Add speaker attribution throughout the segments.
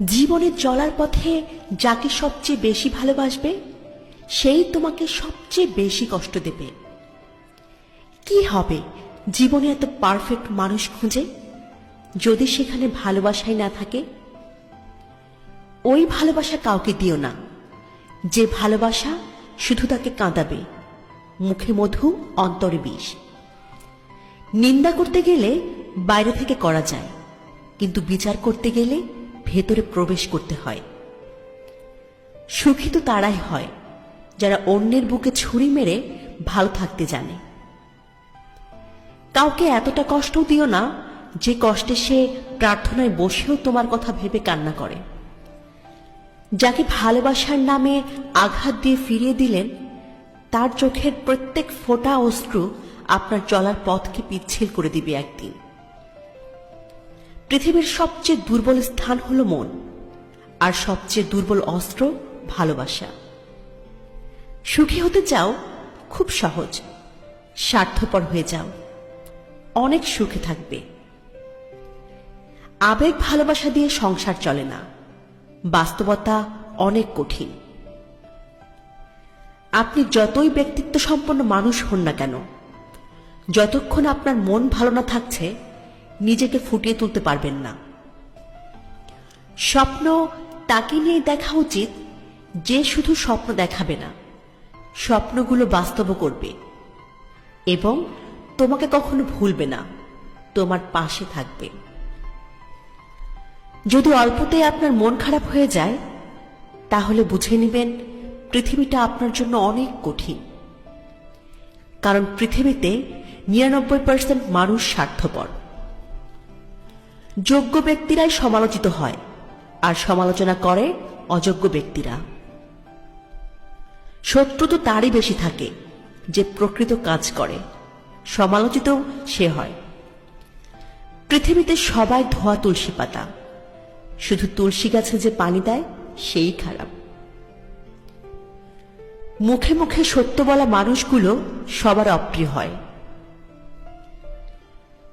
Speaker 1: জীবনে চলার পথে যাকে সবচেয়ে বেশি ভালোবাসবে সেই তোমাকে সবচেয়ে বেশি কষ্ট দেবে। কি হবে জীবনে এত পারফেক্ট মানুষ খুঁজে যদি সেখানে ভালোবাসাই না থাকে? ওই ভালোবাসা কাউকে দিও না যে ভালোবাসা শুধু তাকে কাঁদাবে, মুখে মধু অন্তরে বিষ। নিন্দা করতে গেলে বাইরে থেকে করা যায়, কিন্তু বিচার করতে গেলে ভেতরে প্রবেশ করতে হয়। সুখী তো তারাই হয় যারা অন্যের বুকে ছুরি মেরে ভালো থাকতে জানে। কাউকে এতটা কষ্ট দিও না যে কষ্টে সে প্রার্থনায় বসেও তোমার কথা ভেবে কান্না করে। যাকে ভালোবাসার নামে আঘাত দিয়ে ফিরিয়ে দিলেন তার চোখের প্রত্যেক ফোঁটা অশ্রু আপনার চলার পথকে পিচ্ছিল করে দিবে একদিন। পৃথিবীর সবচেয়ে দুর্বল স্থান হলো মন, আর সবচেয়ে দুর্বল অস্ত্র ভালোবাসা। সুখী হতে চাও? খুব সহজ, স্বার্থপর হয়ে যাও, অনেক সুখে থাকবে। আবেগ ভালোবাসা দিয়ে সংসার চলে না, বাস্তবতা অনেক কঠিন। আপনি যতই ব্যক্তিত্ব সম্পন্ন মানুষ হন না কেন, যতক্ষণ আপনার মন ভালো না থাকছে নিজেকে ফুটিয়ে তুলতে পারবেন না। স্বপ্ন তাকে নিয়ে দেখা উচিত যে শুধু স্বপ্ন দেখাবে না, স্বপ্নগুলো বাস্তব করবে এবং তোমাকে কখনো ভুলবে না, তোমার পাশে থাকবে। যদি অল্পতে আপনার মন খারাপ হয়ে যায় তাহলে বুঝে নেবেন পৃথিবীটা আপনার জন্য অনেক কঠিন। কারণ পৃথিবীতে ৯৯% মানুষ স্বার্থপর। যোগ্য ব্যক্তিরাই সমালোচিত হয় আর সমালোচনা করে অযোগ্য ব্যক্তিরা। শত্রু তো তারই বেশি থাকে যে প্রকৃত কাজ করে, সমালোচিত সে হয়। পৃথিবীতে সবাই ধোয়া তুলসী পাতা, শুধু তুলসী গাছে যে পানি দেয় সেই খারাপ। মুখে মুখে সত্য বলা মানুষগুলো সবার অপ্রিয় হয়।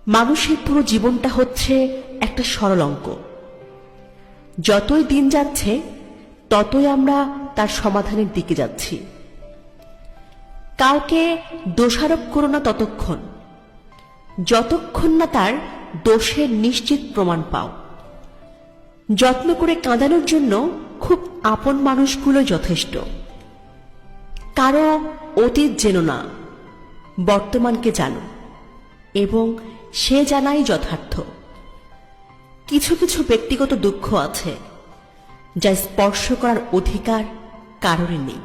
Speaker 1: মানুষের পুরো জীবনটা হচ্ছে একটা সরল অঙ্ক। যতই দিন যাচ্ছে ততই আমরা তার সমাধানের দিকে যাচ্ছি। কাউকে দোষারোপ করো না ততক্ষণ যতক্ষণ না তার দোষের নিশ্চিত প্রমাণ পাও। যত্ন করে কাঁদানোর জন্য খুব আপন মানুষগুলো যথেষ্ট। কারো অতীত জেনো না, বর্তমানকে জানো এবং সে জানাই যথার্থ। কিছু কিছু ব্যক্তিগত দুঃখ আছে যা স্পর্শ করার অধিকার কারোর নেই।